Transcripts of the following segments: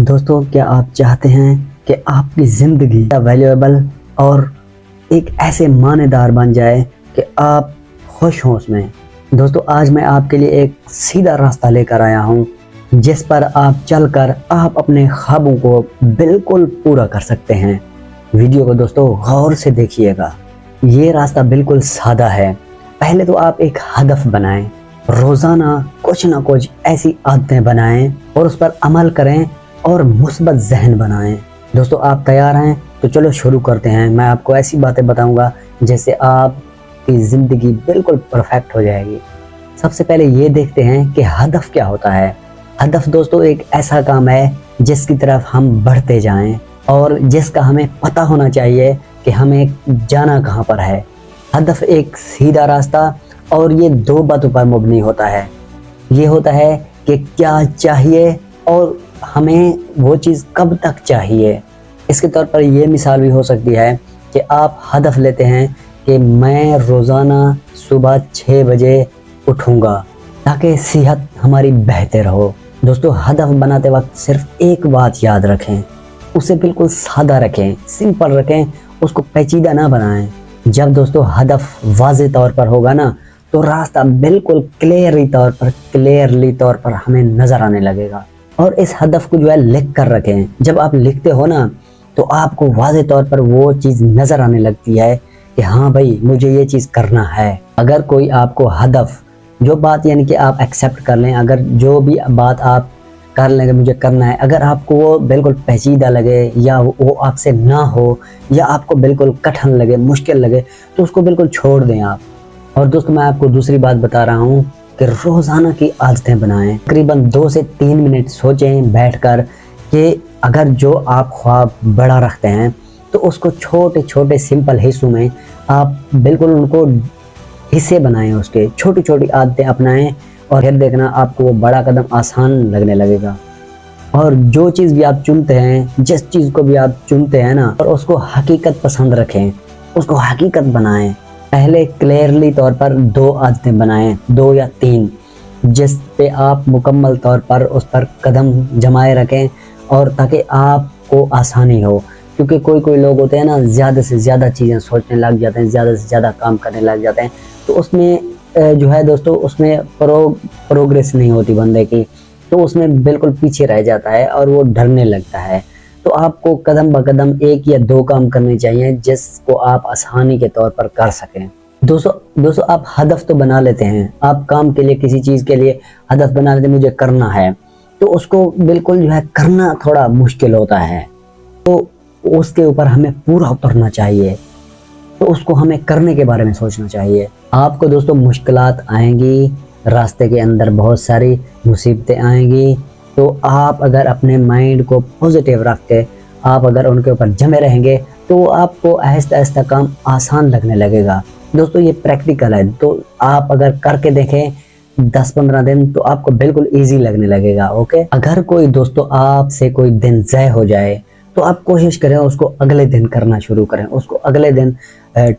دوستو، کیا آپ چاہتے ہیں کہ آپ کی زندگی ویلیویبل اور ایک ایسے معنی دار بن جائے کہ آپ خوش ہوں اس میں؟ دوستو، آج میں آپ کے لیے ایک سیدھا راستہ لے کر آیا ہوں جس پر آپ چل کر آپ اپنے خوابوں کو بالکل پورا کر سکتے ہیں۔ ویڈیو کو دوستو غور سے دیکھیے گا۔ یہ راستہ بالکل سادہ ہے۔ پہلے تو آپ ایک ہدف بنائیں، روزانہ کچھ نہ کچھ ایسی عادتیں بنائیں اور اس پر عمل کریں اور مثبت ذہن بنائیں۔ دوستو، آپ تیار ہیں؟ تو چلو شروع کرتے ہیں۔ میں آپ کو ایسی باتیں بتاؤں گا جس سے آپ کی زندگی بالکل پرفیکٹ ہو جائے گی۔ سب سے پہلے یہ دیکھتے ہیں کہ ہدف کیا ہوتا ہے۔ ہدف دوستو ایک ایسا کام ہے جس کی طرف ہم بڑھتے جائیں اور جس کا ہمیں پتہ ہونا چاہیے کہ ہمیں جانا کہاں پر ہے۔ ہدف ایک سیدھا راستہ اور یہ دو باتوں پر مبنی ہوتا ہے۔ یہ ہوتا ہے کہ کیا چاہیے اور ہمیں وہ چیز کب تک چاہیے۔ اس کے طور پر یہ مثال بھی ہو سکتی ہے کہ آپ ہدف لیتے ہیں کہ میں روزانہ صبح 6 بجے اٹھوں گا تاکہ صحت ہماری بہتر ہو۔ دوستو، ہدف بناتے وقت صرف ایک بات یاد رکھیں، اسے بالکل سادہ رکھیں، سمپل رکھیں، اس کو پیچیدہ نہ بنائیں۔ جب دوستو ہدف واضح طور پر ہوگا نا تو راستہ بالکل کلیئرلی طور پر ہمیں نظر آنے لگے گا۔ اور اس ہدف کو لکھ کر رکھیں۔ جب آپ لکھتے ہو نا تو آپ کو واضح طور پر وہ چیز نظر آنے لگتی ہے کہ ہاں بھائی مجھے یہ چیز کرنا ہے۔ اگر کوئی آپ کو ہدف جو بات یعنی کہ آپ ایکسیپٹ کر لیں، اگر جو بھی بات آپ کر لیں کہ مجھے کرنا ہے، اگر آپ کو وہ بالکل پیچیدہ لگے یا وہ آپ سے نہ ہو یا آپ کو بالکل کٹھن لگے، مشکل لگے، تو اس کو بالکل چھوڑ دیں آپ۔ اور دوستو، میں آپ کو دوسری بات بتا رہا ہوں کہ روزانہ کی عادتیں بنائیں۔ تقریباً 2 سے 3 منٹ سوچیں بیٹھ کر کہ اگر جو آپ خواب بڑا رکھتے ہیں تو اس کو چھوٹے چھوٹے سمپل حصوں میں آپ بالکل ان کو حصے بنائیں، اس کے چھوٹی چھوٹی عادتیں اپنائیں اور پھر دیکھنا آپ کو وہ بڑا قدم آسان لگنے لگے گا۔ اور جو چیز بھی آپ چنتے ہیں، جس چیز کو بھی آپ چنتے ہیں نا، اور اس کو حقیقت پسند رکھیں، اس کو حقیقت بنائیں۔ پہلے کلیئرلی طور پر 2 عادتیں بنائیں، 2 یا 3، جس پہ آپ مکمل طور پر اس پر قدم جمائے رکھیں اور تاکہ آپ کو آسانی ہو۔ کیونکہ کوئی لوگ ہوتے ہیں نا، زیادہ سے زیادہ چیزیں سوچنے لگ جاتے ہیں، زیادہ سے زیادہ کام کرنے لگ جاتے ہیں، تو اس میں دوستو اس میں پروگریس نہیں ہوتی بندے کی، تو اس میں بالکل پیچھے رہ جاتا ہے اور وہ ڈرنے لگتا ہے۔ تو آپ کو قدم بقدم 1 یا 2 کام کرنے چاہیے جس کو آپ آسانی کے طور پر کر سکیں۔ دوستو آپ ہدف تو بنا لیتے ہیں، آپ کام کے لیے کسی چیز کے لیے ہدف بنا لیتے ہیں، مجھے کرنا ہے، تو اس کو بالکل کرنا تھوڑا مشکل ہوتا ہے، تو اس کے اوپر ہمیں پورا اترنا چاہیے، تو اس کو ہمیں کرنے کے بارے میں سوچنا چاہیے۔ آپ کو دوستو مشکلات آئیں گی، راستے کے اندر بہت ساری مصیبتیں آئیں گی، تو آپ اگر اپنے مائنڈ کو پوزیٹیو رکھ کے آپ اگر ان کے اوپر جمے رہیں گے تو آپ کو آہستہ آہستہ کام آسان لگنے لگے گا۔ دوستو یہ پریکٹیکل ہے، تو آپ اگر کر کے دیکھیں 10-15 دن تو آپ کو بالکل ایزی لگنے لگے گا۔ اوکے، اگر کوئی دوستو آپ سے کوئی دن ضائع ہو جائے تو آپ کوشش کریں اس کو اگلے دن کرنا شروع کریں، اس کو اگلے دن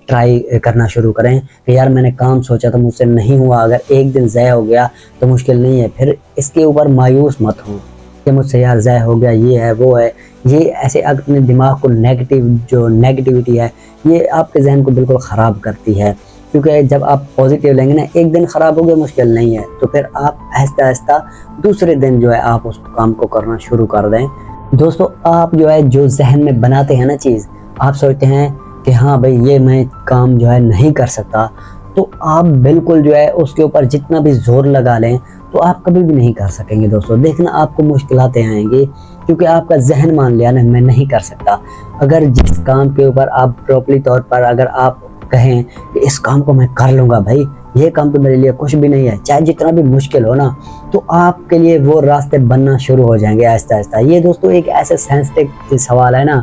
ٹرائی کرنا شروع کریں کہ یار میں نے کام سوچا تھا مجھ سے نہیں ہوا، اگر ایک دن ضائع ہو گیا تو مشکل نہیں ہے، پھر اس کے اوپر مایوس مت ہوں کہ مجھ سے یار ضائع ہو گیا، یہ ہے وہ ہے، یہ ایسے اپنے دماغ کو نیگیٹیوٹی ہے یہ آپ کے ذہن کو بالکل خراب کرتی ہے۔ کیونکہ جب آپ پازیٹیو لیں گے نا، ایک دن خراب ہو گیا مشکل نہیں ہے، تو پھر آپ آہستہ آہستہ دوسرے دن آپ اس کام کو کرنا شروع کر دیں۔ دوستو آپ جو ذہن میں بناتے ہیں نا چیز، آپ سوچتے ہیں کہ ہاں بھائی یہ میں کام نہیں کر سکتا، تو آپ بالکل اس کے اوپر جتنا بھی زور لگا لیں تو آپ کبھی بھی نہیں کر سکیں گے۔ دوستو دیکھنا آپ کو مشکلات آئیں گی کیونکہ آپ کا ذہن مان لیا نا میں نہیں کر سکتا۔ اگر جس کام کے اوپر آپ پراپرلی طور پر اگر آپ کہیں کہ اس کام کو میں کر لوں گا بھائی، یہ کام تو میرے لیے کچھ بھی نہیں ہے، چاہے جتنا بھی مشکل ہو نا، تو آپ کے لیے وہ راستے بننا شروع ہو جائیں گے آہستہ آہستہ۔ یہ دوستو ایک ایسے سینسٹیو سوال ہے نا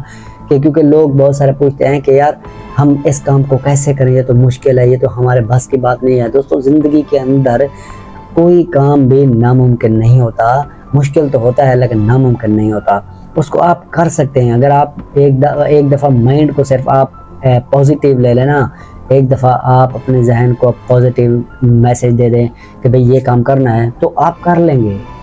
کہ کیونکہ لوگ بہت سارے پوچھتے ہیں کہ یار ہم اس کام کو کیسے کریں، یہ تو مشکل ہے، یہ تو ہمارے بس کی بات نہیں ہے۔ دوستو زندگی کے اندر کوئی کام بھی ناممکن نہیں ہوتا، مشکل تو ہوتا ہے لیکن ناممکن نہیں ہوتا، اس کو آپ کر سکتے ہیں۔ اگر آپ ایک دفعہ مائنڈ کو صرف آپ پازیٹیو لے لینا، ایک دفعہ آپ اپنے ذہن کو پازیٹیو میسج دے دیں کہ بھئی یہ کام کرنا ہے، تو آپ کر لیں گے۔